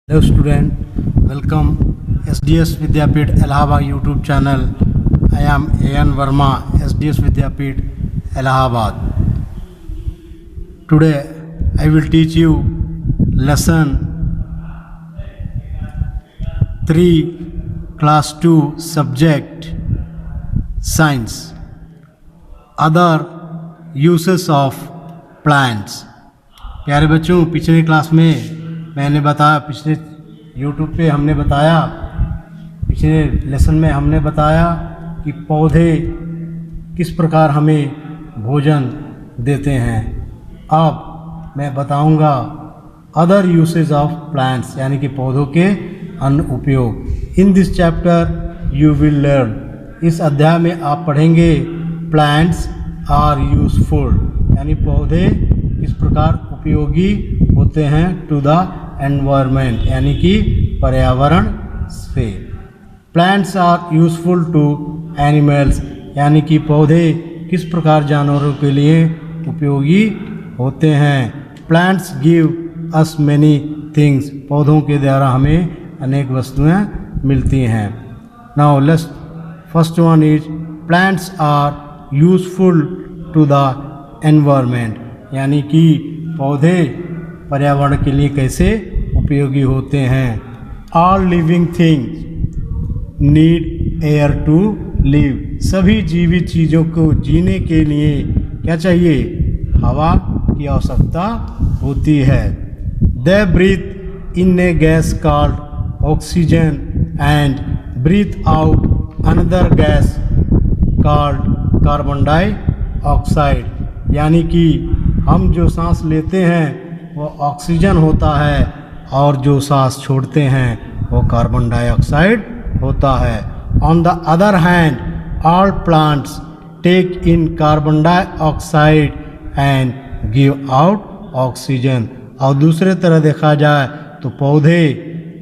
Hello student, welcome SDS Vidyapeeth Allahabad YouTube channel. I am A.N. Verma, SDS Vidyapeeth Allahabad. Today I will teach you lesson 3 class 2 subject science. Other uses of plants. प्यारे बच्चों, पिछले class में मैंने बताया, पिछले YouTube पे हमने बताया, पिछले लेसन में हमने बताया कि पौधे किस प्रकार हमें भोजन देते हैं। अब मैं बताऊंगा अदर यूसेज ऑफ प्लांट्स, यानी कि पौधों के अन्य उपयोग। In this chapter you will learn, इस अध्याय में आप पढ़ेंगे प्लांट्स आर यूजफुल, यानी पौधे किस प्रकार उपयोगी होते हैं टू द एनवायरनमेंट, यानी कि पर्यावरण से। Plants are useful to animals, यानी कि पौधे किस प्रकार जानवरों के लिए उपयोगी होते हैं। Plants give us many things, पौधों के द्वारा हमें अनेक वस्तुएं मिलती हैं। Now let's first one is plants are useful to the environment, यानी कि पौधे पर्यावरण के लिए कैसे उपयोगी होते हैं। All living things need air to live, सभी जीवित चीज़ों को जीने के लिए क्या चाहिए? हवा की आवश्यकता होती है। They breathe in a gas called oxygen and breathe out another gas called carbon dioxide, यानी कि हम जो सांस लेते हैं वो ऑक्सीजन होता है और जो सांस छोड़ते हैं वो कार्बन डाइऑक्साइड होता है। On the other hand all plants take in carbon dioxide and give out oxygen, और दूसरे तरह देखा जाए तो पौधे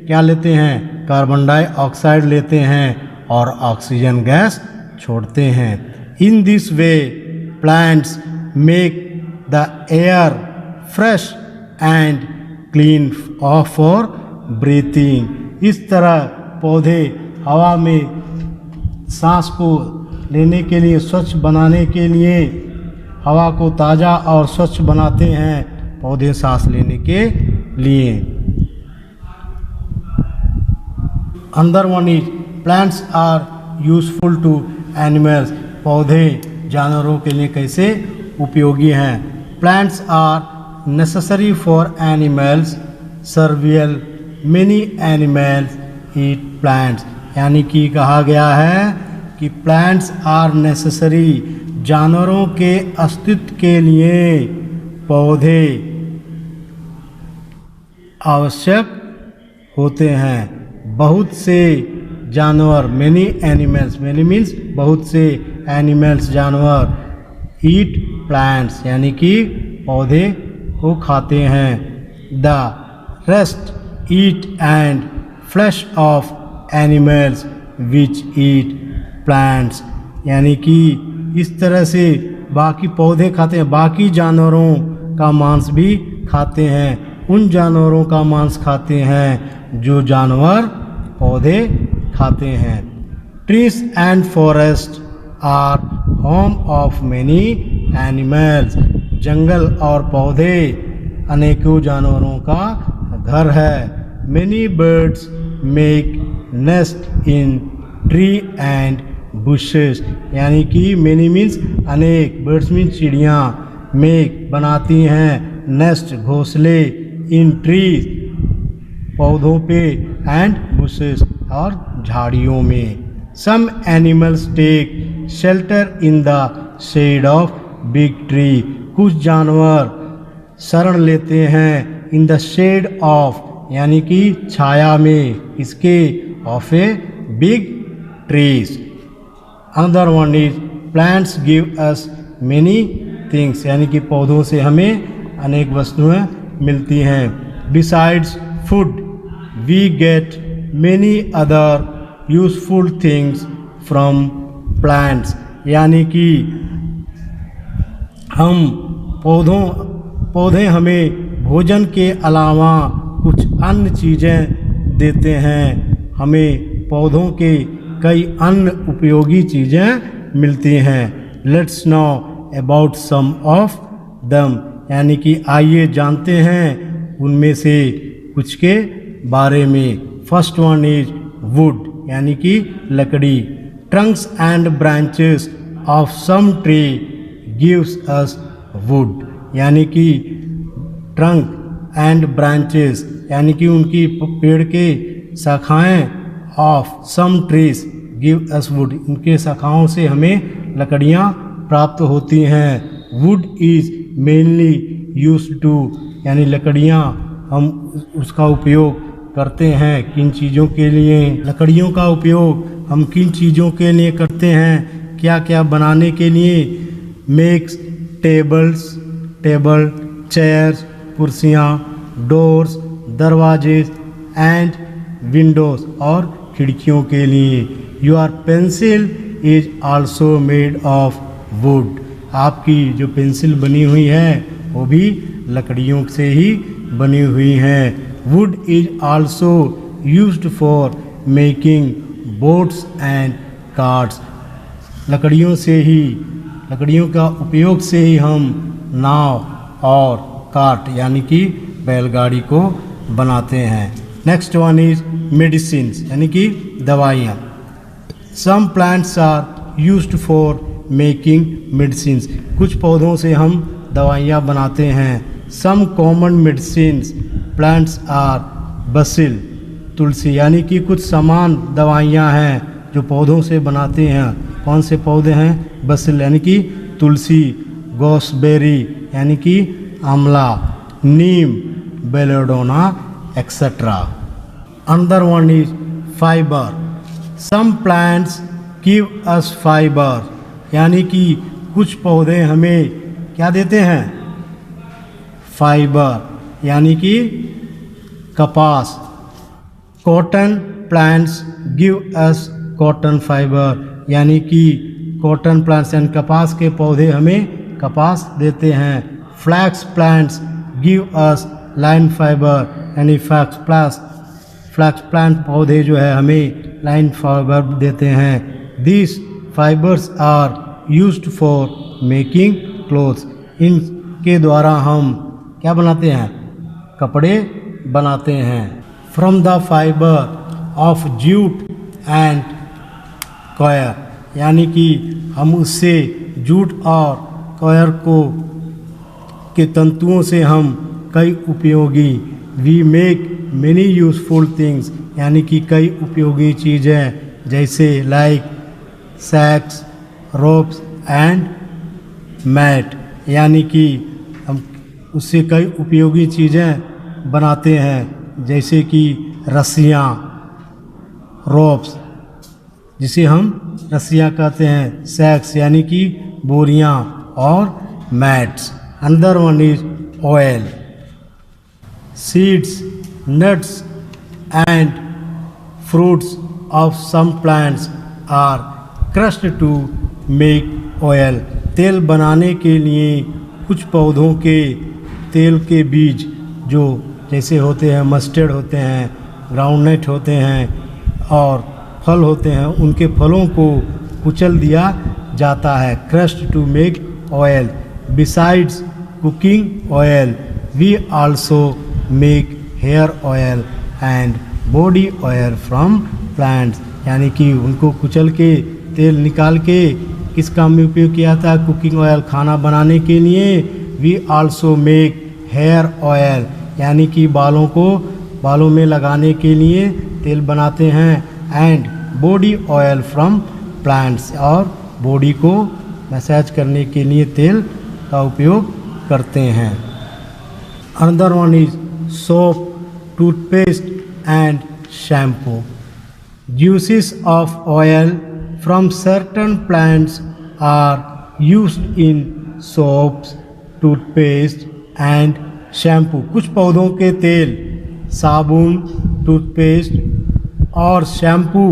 क्या लेते हैं? कार्बन डाइऑक्साइड लेते हैं और ऑक्सीजन गैस छोड़ते हैं। In this way plants make the air fresh and clean for breathing, इस तरह पौधे हवा में सांस को लेने के लिए, स्वच्छ बनाने के लिए, हवा को ताज़ा और स्वच्छ बनाते हैं पौधे सांस लेने के लिए। Another one is plants are useful to animals, पौधे जानवरों के लिए कैसे उपयोगी हैं। Plants are necessary for animals survival, many animals eat plants, यानी कि कहा गया है कि plants are necessary, जानवरों के अस्तित्व के लिए पौधे आवश्यक होते हैं। बहुत से जानवर, many animals, many means बहुत से animals जानवर, eat plants, यानी कि पौधे को खाते हैं। The rest eat and flash of animals which eat plants, यानी कि इस तरह से बाकी पौधे खाते हैं, बाकी जानवरों का मांस भी खाते हैं, उन जानवरों का मांस खाते हैं जो जानवर पौधे खाते हैं। Trees and forest are home of many animals, जंगल और पौधे अनेकों जानवरों का घर है। Many birds make nest in tree and bushes, यानी कि मेनी मीन्स अनेक, बर्ड्स मीन्स चिड़ियाँ, मेक बनाती हैं नेस्ट घोंसले, इन ट्रीज पौधों पे, एंड बुशेस और झाड़ियों में। Some animals take shelter in the shade of big tree, कुछ जानवर शरण लेते हैं इन द शेड ऑफ, यानी कि छाया में, इसके of a big trees. Another one is plants give us many things, यानी कि पौधों से हमें अनेक वस्तुएं मिलती हैं। Besides food we get many other useful things from plants, यानी कि हम पौधे हमें भोजन के अलावा कुछ अन्य चीज़ें देते हैं। हमें पौधों के कई अन्य उपयोगी चीज़ें मिलती हैं। Let's know about some of them, यानी कि आइए जानते हैं उनमें से कुछ के बारे में। फर्स्ट वन इज वुड, यानी कि लकड़ी। Trunks and branches of some tree gives us wood, यानी कि ट्रंक एंड ब्रांचेस, यानी कि उनकी पेड़ के शाखाएं, of some trees give us wood, उनके शाखाओं से हमें लकड़ियाँ प्राप्त होती हैं। Wood is mainly used to, यानी लकड़ियाँ हम उसका उपयोग करते हैं किन चीज़ों के लिए। लकड़ियों का उपयोग हम किन चीज़ों के लिए करते हैं, क्या क्या बनाने के लिए। मेक्स टेबल, चेयर्स, कुर्सियाँ, डोर्स, दरवाजे एंड विंडोज, और खिड़कियों के लिए। Your pencil is also made of would, आपकी जो पेंसिल बनी हुई है वो भी लकड़ियों से ही बनी हुई है। Would is also used for making boats and carts, लकड़ियों का उपयोग से ही हम नाव और कार्ट, यानी कि बैलगाड़ी को बनाते हैं। नेक्स्ट वन इज मेडिसिन्स, यानी कि दवाइयाँ। Some plants are used for making medicines, कुछ पौधों से हम दवाइयाँ बनाते हैं। Some common medicines plants are basil, तुलसी, यानी कि कुछ समान दवाइयाँ हैं जो पौधों से बनाते हैं। कौन से पौधे हैं? बसिल, यानी कि तुलसी, गोसबेरी, यानी कि आंवला, नीम, belladonna etcetera. Another one is fibre. Some plants give us fibre, यानी कि कुछ पौधे हमें क्या देते हैं? फाइबर, यानी कि कपास। कॉटन प्लांट्स गिव अस कॉटन फाइबर, यानी कि कॉटन प्लांट्स यानी कपास के पौधे हमें कपास देते हैं। Flax plants give us line fibre, यानी फ्लैक्स प्लांट पौधे जो है हमें लाइन फाइबर देते हैं। This fibres are used for making clothes, इनके द्वारा हम क्या बनाते हैं? कपड़े बनाते हैं। From the fibre of jute and coir, यानी कि हम उससे जूट और कॉयर के तंतुओं से हम कई उपयोगी, we make many useful things, यानी कि कई उपयोगी चीज़ें, जैसे like sacks, ropes and mat, यानी कि हम उससे कई उपयोगी चीज़ें बनाते हैं, जैसे कि रस्सियाँ, रोप्स जिसे हम रस्सियाँ कहते हैं, सैक्स यानी कि बोरियाँ, और mats. Another one is oil. Seeds, nuts and fruits of some plants are crushed to make oil, तेल बनाने के लिए कुछ पौधों के तेल के बीज जो जैसे होते हैं, मस्टर्ड होते हैं, ग्राउंडनट होते हैं और फल होते हैं, उनके फलों को कुचल दिया जाता है। Crushed to make oil. Besides cooking oil we also make hair oil and body oil from plants, यानी कि उनको कुचल के तेल निकाल के किस काम में उपयोग किया जाता है? कुकिंग ऑयल, खाना बनाने के लिए। We also make hair oil, यानी कि बालों में लगाने के लिए तेल बनाते हैं। And body oil from plants, और बॉडी को मसाज करने के लिए तेल का उपयोग करते हैं। Another one is soap, toothpaste and shampoo. Juices of oil from certain plants are used in soaps, toothpaste and shampoo. कुछ पौधों के तेल साबुन, टूथपेस्ट और शैम्पू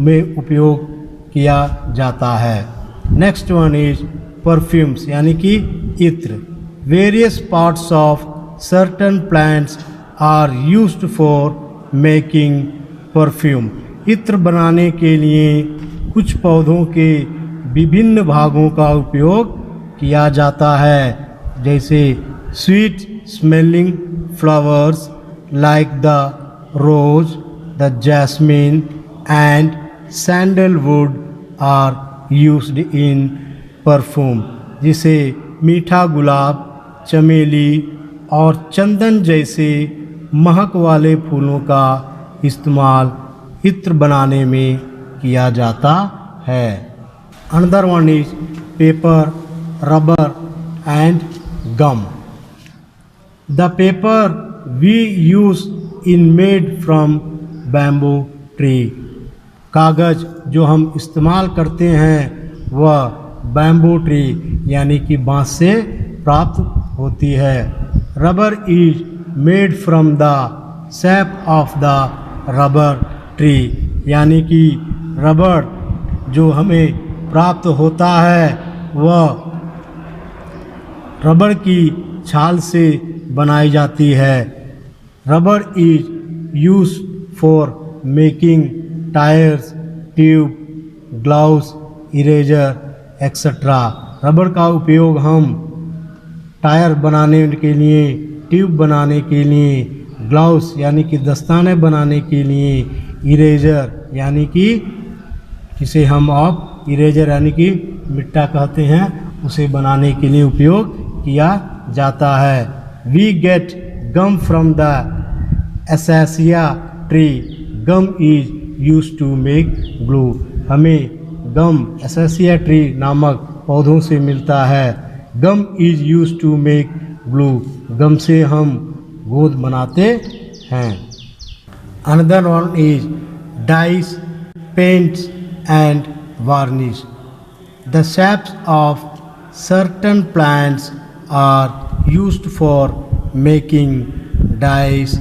में उपयोग किया जाता है। नेक्स्ट वन इज परफ्यूम्स, यानी कि इत्र। Various parts of certain plants are used for making perfume. इत्र बनाने के लिए कुछ पौधों के विभिन्न भागों का उपयोग किया जाता है, जैसे sweet smelling flowers like the rose, the jasmine and sandalwood are used in perfume. जिसे मीठा गुलाब, चमेली और चंदन जैसे महक वाले फूलों का इस्तेमाल इत्र बनाने में किया जाता है। Another one is paper, rubber and gum. The paper we use in made from bamboo tree. कागज़ जो हम इस्तेमाल करते हैं वह बैम्बू ट्री यानी कि बांस से प्राप्त होती है। Rubber is made from the SAP of the rubber tree यानी कि रबर जो हमें प्राप्त होता है वह रबर की छाल से बनाई जाती है। Rubber is use for making tyres, tube, gloves, eraser etcetera. Rubber का उपयोग हम टायर बनाने के लिए, ट्यूब बनाने के लिए, ग्लव्स यानी कि दस्ताने बनाने के लिए, इरेजर यानी कि जिसे हम अब इरेजर यानी कि मिट्टा कहते हैं उसे बनाने के लिए उपयोग किया जाता है। We get gum from the acacia tree. Gum is use to make glue. हमें गम एसेसिया ट्री नामक पौधों से मिलता है। Gum is use to make glue. Gum से हम गोंद बनाते हैं। Another one is dyes, paints and varnish. The saps of certain plants are used for making dyes,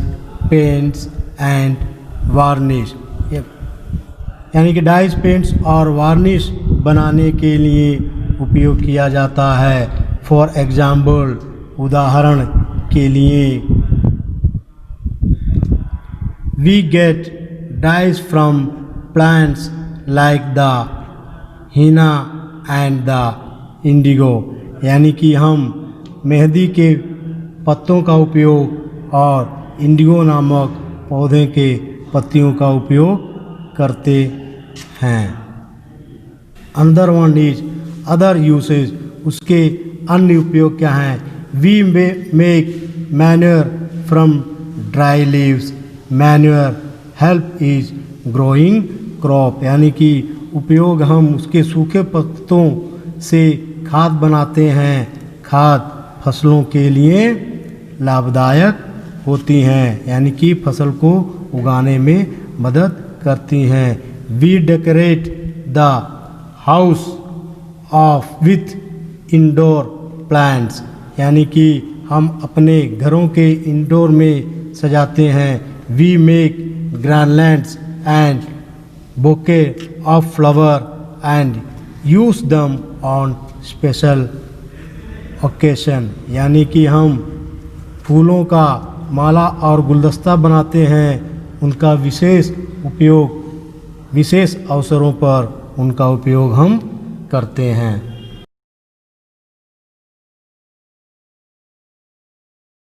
paints and varnish। यानी कि डाइस, पेंट्स और वार्निश बनाने के लिए उपयोग किया जाता है। फॉर एग्जाम्पल, उदाहरण के लिए, we get dyes from plants like the henna and the indigo. यानी कि हम मेहंदी के पत्तों का उपयोग और इंडिगो नामक पौधे के पत्तियों का उपयोग करते हैं। अंदर वन इज अदर यूसेज। उसके अन्य उपयोग क्या हैं? We make manure from dry leaves. Manure help is growing crop. यानी कि उपयोग हम उसके सूखे पत्तों से खाद बनाते हैं। खाद फसलों के लिए लाभदायक होती हैं यानी कि फसल को उगाने में मदद करती हैं। We decorate the house of with indoor plants. यानी कि हम अपने घरों के इंडोर में सजाते हैं। We make garlands and bouquet of flower and use them on special occasion. यानी कि हम फूलों का माला और गुलदस्ता बनाते हैं। उनका विशेष अवसरों पर उनका उपयोग हम करते हैं।